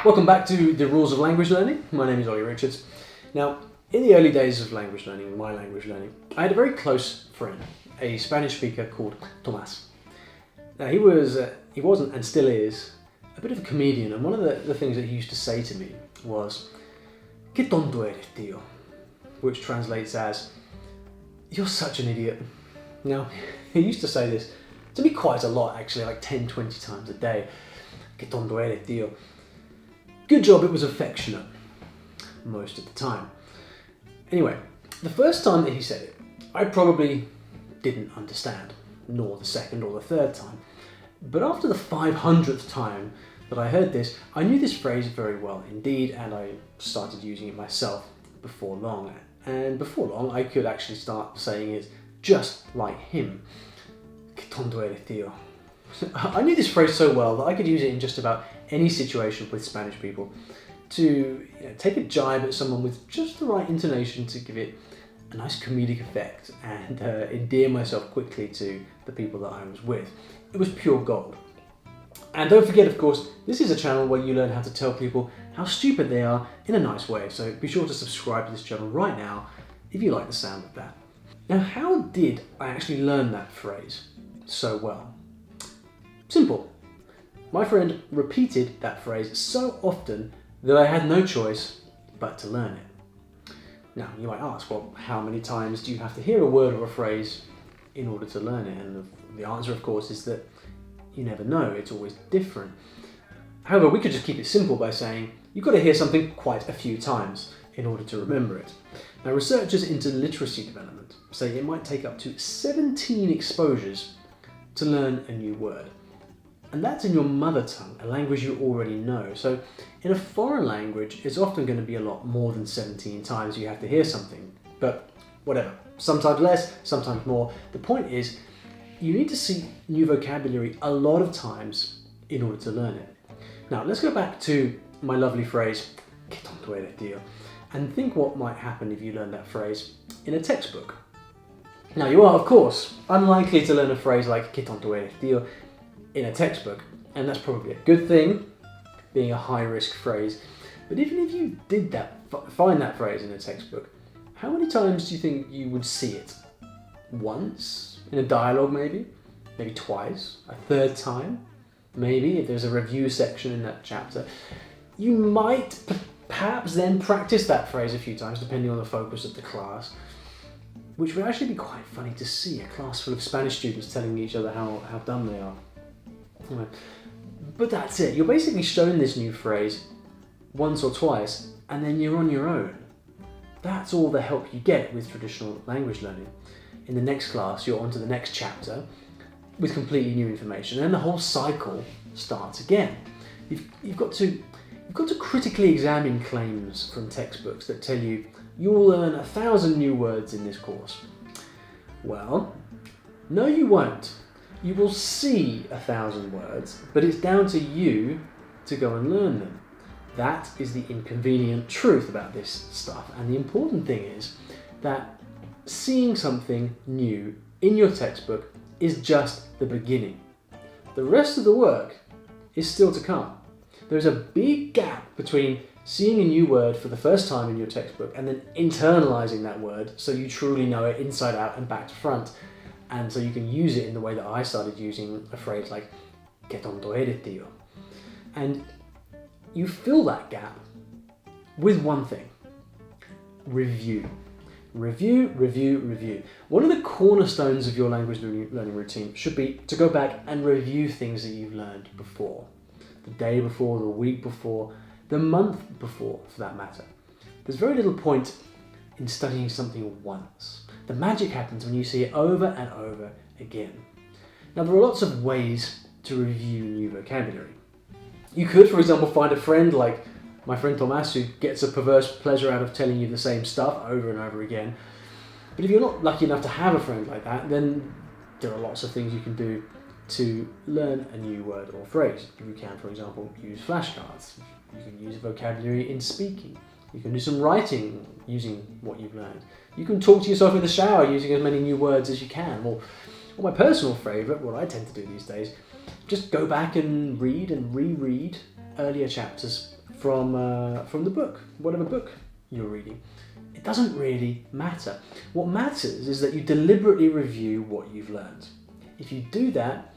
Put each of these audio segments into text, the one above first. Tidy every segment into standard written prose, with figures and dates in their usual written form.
Welcome back to the Rules of Language Learning. My name is Olly Richards. Now, in the early days of language learning, my language learning, I had a very close friend, a Spanish speaker called Tomás. Now, he wasn't and still is a bit of a comedian, and one of the things that he used to say to me was, "Qué tonto eres, tío," which translates as, "You're such an idiot." Now, he used to say this to me quite a lot, actually, like 10, 20 times a day. "Qué tonto eres, tío." Good job it was affectionate, most of the time. Anyway, the first time that he said it, I probably didn't understand, nor the second or the third time. But after the 500th time that I heard this, I knew this phrase very well indeed, and I started using it myself before long. And before long, I could actually start saying it just like him. "Qué tonto eres, tío." I knew this phrase so well that I could use it in just about any situation with Spanish people to take a jibe at someone with just the right intonation to give it a nice comedic effect and endear myself quickly to the people that I was with. It was pure gold. And don't forget, of course, this is a channel where you learn how to tell people how stupid they are in a nice way. So be sure to subscribe to this channel right now if you like the sound of that. Now, how did I actually learn that phrase so well? Simple. My friend repeated that phrase so often that I had no choice but to learn it. Now, you might ask, well, how many times do you have to hear a word or a phrase in order to learn it? And the answer, of course, is that you never know. It's always different. However, we could just keep it simple by saying you've got to hear something quite a few times in order to remember it. Now, researchers into literacy development say it might take up to 17 exposures to learn a new word. And that's in your mother tongue, a language you already know. So in a foreign language, it's often going to be a lot more than 17 times you have to hear something. But whatever, sometimes less, sometimes more. The point is, you need to see new vocabulary a lot of times in order to learn it. Now, let's go back to my lovely phrase, "Qué tonto eres, tío," and think what might happen if you learn that phrase in a textbook. Now, you are, of course, unlikely to learn a phrase like "Qué tonto eres, tío" in a textbook, and that's probably a good thing, being a high-risk phrase. But even if you did find that phrase in a textbook, how many times do you think you would see it? Once? In a dialogue, maybe? Maybe twice? A third time? Maybe, if there's a review section in that chapter. You might perhaps then practice that phrase a few times, depending on the focus of the class, which would actually be quite funny to see, a class full of Spanish students telling each other how dumb they are. But that's it. You're basically shown this new phrase once or twice, and then you're on your own. That's all the help you get with traditional language learning. In the next class, you're on to the next chapter with completely new information, and then the whole cycle starts again. You've got to critically examine claims from textbooks that tell you will learn 1,000 new words in this course. Well, no, you won't. You will see 1,000 words, but it's down to you to go and learn them. That is the inconvenient truth about this stuff. And the important thing is that seeing something new in your textbook is just the beginning. The rest of the work is still to come. There's a big gap between seeing a new word for the first time in your textbook and then internalizing that word so you truly know it inside out and back to front. And so you can use it in the way that I started using a phrase like "Qué tonto eres, tío." And you fill that gap with one thing: review. Review, review, review. One of the cornerstones of your language learning routine should be to go back and review things that you've learned before. The day before, the week before, the month before, for that matter. There's very little point in studying something once. The magic happens when you see it over and over again. Now, there are lots of ways to review new vocabulary. You could, for example, find a friend like my friend Tomás who gets a perverse pleasure out of telling you the same stuff over and over again. But if you're not lucky enough to have a friend like that, then there are lots of things you can do to learn a new word or phrase. You can, for example, use flashcards. You can use vocabulary in speaking. You can do some writing using what you've learned. You can talk to yourself in the shower using as many new words as you can. Or my personal favourite, what I tend to do these days, just go back and read and reread earlier chapters from the book, whatever book you're reading. It doesn't really matter. What matters is that you deliberately review what you've learned. If you do that,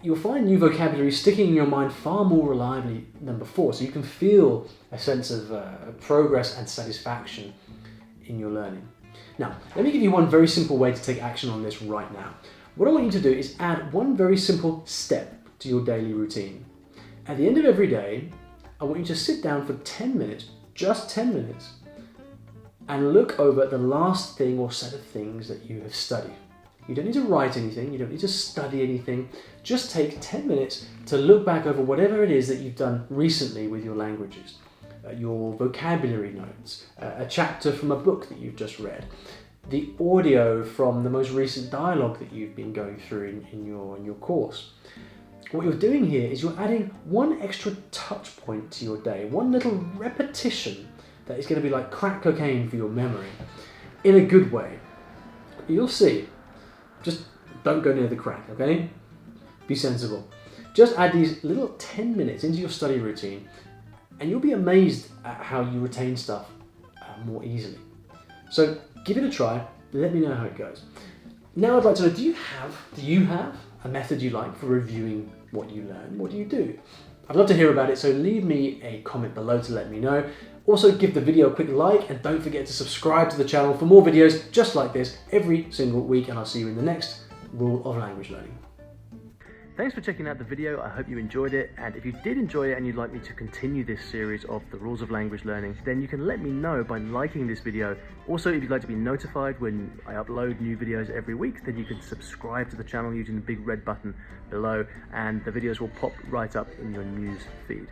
you'll find new vocabulary sticking in your mind far more reliably than before, so you can feel a sense of progress and satisfaction in your learning. Now, let me give you one very simple way to take action on this right now. What I want you to do is add one very simple step to your daily routine. At the end of every day, I want you to sit down for 10 minutes, just 10 minutes, and look over the last thing or set of things that you have studied. You don't need to write anything, you don't need to study anything. Just take 10 minutes to look back over whatever it is that you've done recently with your languages. Your vocabulary notes, a chapter from a book that you've just read, the audio from the most recent dialogue that you've been going through in your course. What you're doing here is you're adding one extra touch point to your day, one little repetition that is going to be like crack cocaine for your memory, in a good way. You'll see. Just don't go near the crack, okay? Be sensible. Just add these little 10 minutes into your study routine and you'll be amazed at how you retain stuff more easily. So give it a try, let me know how it goes. Now I'd like to know, do you have a method you like for reviewing what you learn? What do you do? I'd love to hear about it, so leave me a comment below to let me know. Also give the video a quick like and don't forget to subscribe to the channel for more videos just like this every single week, and I'll see you in the next Rule of Language Learning. Thanks for checking out the video. I hope you enjoyed it, and if you did enjoy it and you'd like me to continue this series of the Rules of Language Learning, then you can let me know by liking this video. Also, if you'd like to be notified when I upload new videos every week, then you can subscribe to the channel using the big red button below, and the videos will pop right up in your news feed.